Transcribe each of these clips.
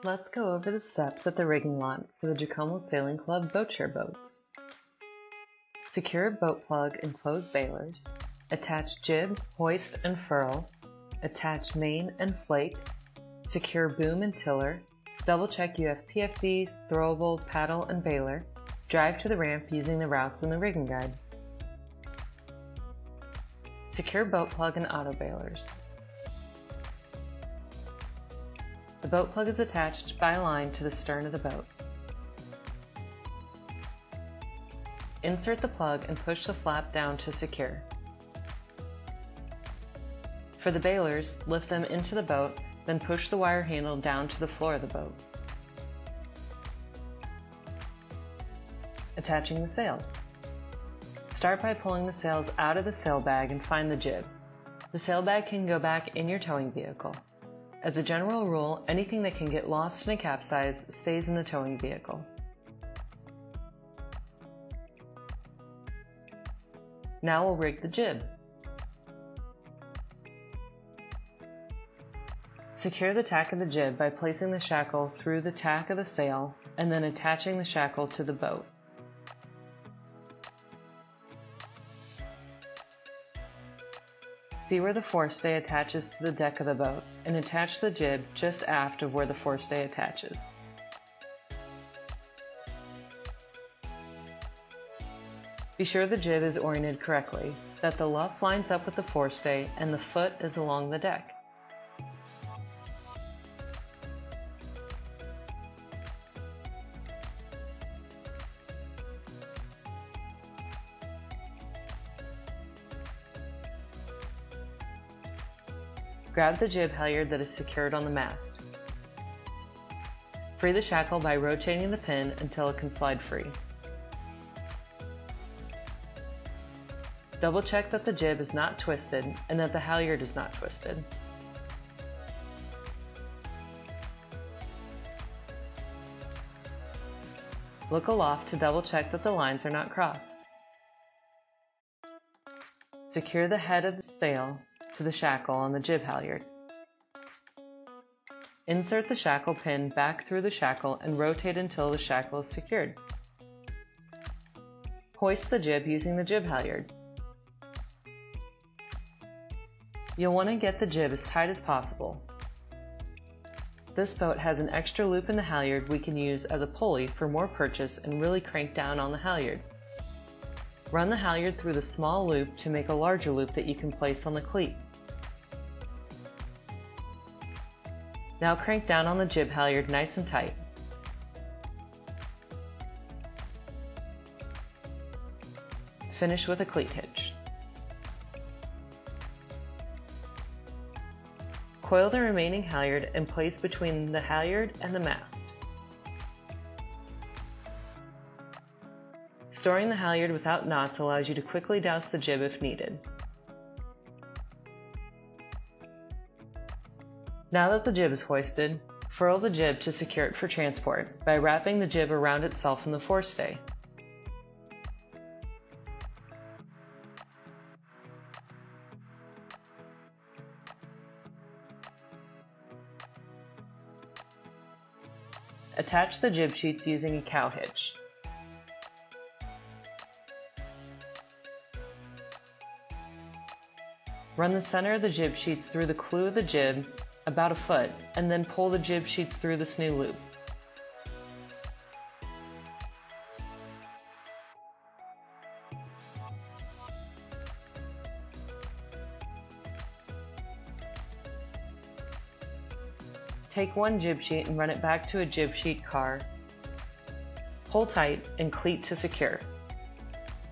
Let's go over the steps at the rigging lot for the Jacomo Sailing Club Boatshare boats. Secure boat plug and close bailers. Attach jib, hoist, and furl. Attach main and flake. Secure boom and tiller. Double check you have PFDs, throwable, paddle, and bailer. Drive to the ramp using the routes in the rigging guide. Secure boat plug and auto bailers. The boat plug is attached by line to the stern of the boat. Insert the plug and push the flap down to secure. For the bailers, lift them into the boat, then push the wire handle down to the floor of the boat. Attaching the sails. Start by pulling the sails out of the sail bag and find the jib. The sail bag can go back in your towing vehicle. As a general rule, anything that can get lost in a capsize stays in the towing vehicle. Now we'll rig the jib. Secure the tack of the jib by placing the shackle through the tack of the sail and then attaching the shackle to the boat. See where the forestay attaches to the deck of the boat and attach the jib just aft of where the forestay attaches. Be sure the jib is oriented correctly, that the luff lines up with the forestay and the foot is along the deck. Grab the jib halyard that is secured on the mast. Free the shackle by rotating the pin until it can slide free. Double check that the jib is not twisted and that the halyard is not twisted. Look aloft to double check that the lines are not crossed. Secure the head of the sail to the shackle on the jib halyard. Insert the shackle pin back through the shackle and rotate until the shackle is secured. Hoist the jib using the jib halyard. You'll want to get the jib as tight as possible. This boat has an extra loop in the halyard we can use as a pulley for more purchase and really crank down on the halyard. Run the halyard through the small loop to make a larger loop that you can place on the cleat. Now crank down on the jib halyard nice and tight. Finish with a cleat hitch. Coil the remaining halyard and place between the halyard and the mast. Storing the halyard without knots allows you to quickly douse the jib if needed. Now that the jib is hoisted, furl the jib to secure it for transport by wrapping the jib around itself in the forestay. Attach the jib sheets using a cow hitch. Run the center of the jib sheets through the clew of the jib about a foot and then pull the jib sheets through this new loop. Take one jib sheet and run it back to a jib sheet car. Pull tight and cleat to secure.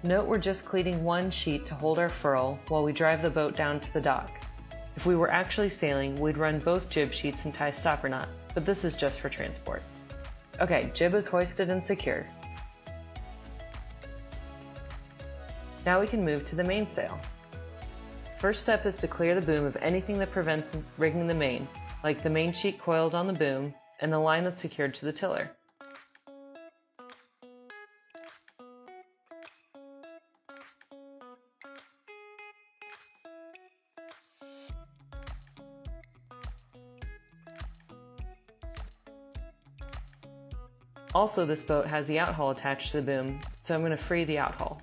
Note we're just cleating one sheet to hold our furl while we drive the boat down to the dock. If we were actually sailing, we'd run both jib sheets and tie stopper knots, but this is just for transport. Okay, jib is hoisted and secure. Now we can move to the mainsail. First step is to clear the boom of anything that prevents rigging the main, like the main sheet coiled on the boom and the line that's secured to the tiller. Also, this boat has the outhaul attached to the boom, so I'm going to free the outhaul.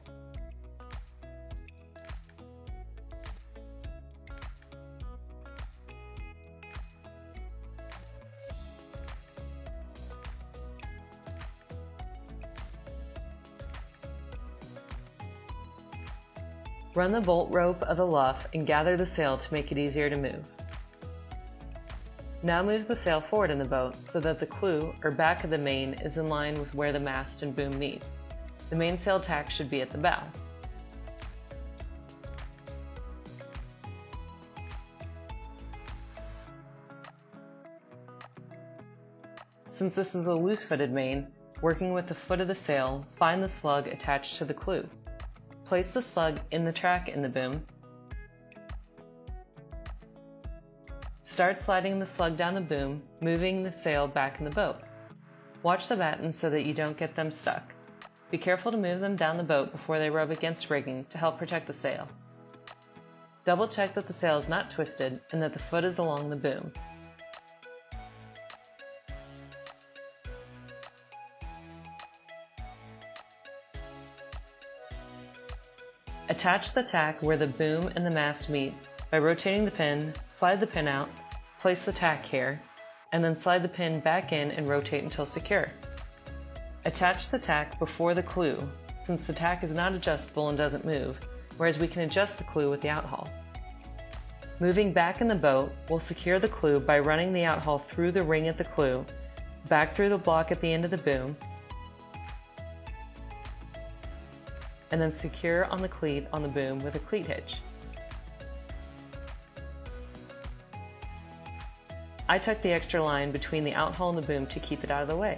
Run the bolt rope of the luff and gather the sail to make it easier to move. Now move the sail forward in the boat so that the clew, or back of the main, is in line with where the mast and boom meet. The mainsail tack should be at the bow. Since this is a loose-footed main, working with the foot of the sail, find the slug attached to the clew. Place the slug in the track in the boom. Start sliding the slug down the boom, moving the sail back in the boat. Watch the battens so that you don't get them stuck. Be careful to move them down the boat before they rub against rigging to help protect the sail. Double check that the sail is not twisted and that the foot is along the boom. Attach the tack where the boom and the mast meet by rotating the pin, slide the pin out, place the tack here, and then slide the pin back in and rotate until secure. Attach the tack before the clew, since the tack is not adjustable and doesn't move, whereas we can adjust the clew with the outhaul. Moving back in the boat, we'll secure the clew by running the outhaul through the ring at the clew, back through the block at the end of the boom, and then secure on the cleat on the boom with a cleat hitch. I tuck the extra line between the outhaul and the boom to keep it out of the way.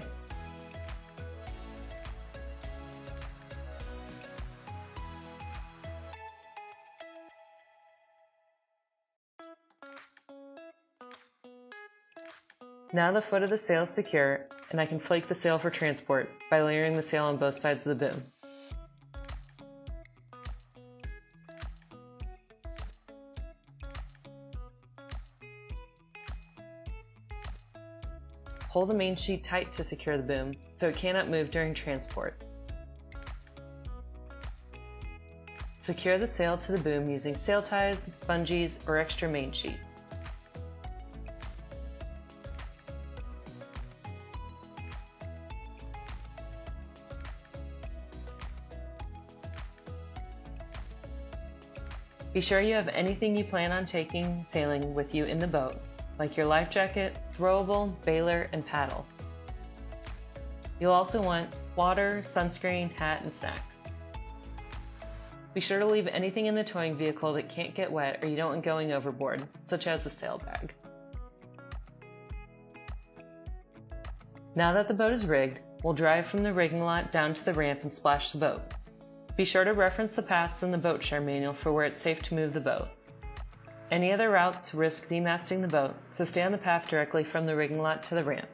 Now the foot of the sail is secure, and I can flake the sail for transport by layering the sail on both sides of the boom. Hold the main sheet tight to secure the boom so it cannot move during transport. Secure the sail to the boom using sail ties, bungees, or extra main sheet. Be sure you have anything you plan on taking sailing with you in the boat, like your life jacket, throwable, bailer, and paddle. You'll also want water, sunscreen, hat, and snacks. Be sure to leave anything in the towing vehicle that can't get wet or you don't want going overboard, such as a sail bag. Now that the boat is rigged, we'll drive from the rigging lot down to the ramp and splash the boat. Be sure to reference the paths in the Boatshare manual for where it's safe to move the boat. Any other routes risk demasting the boat, so stay on the path directly from the rigging lot to the ramp.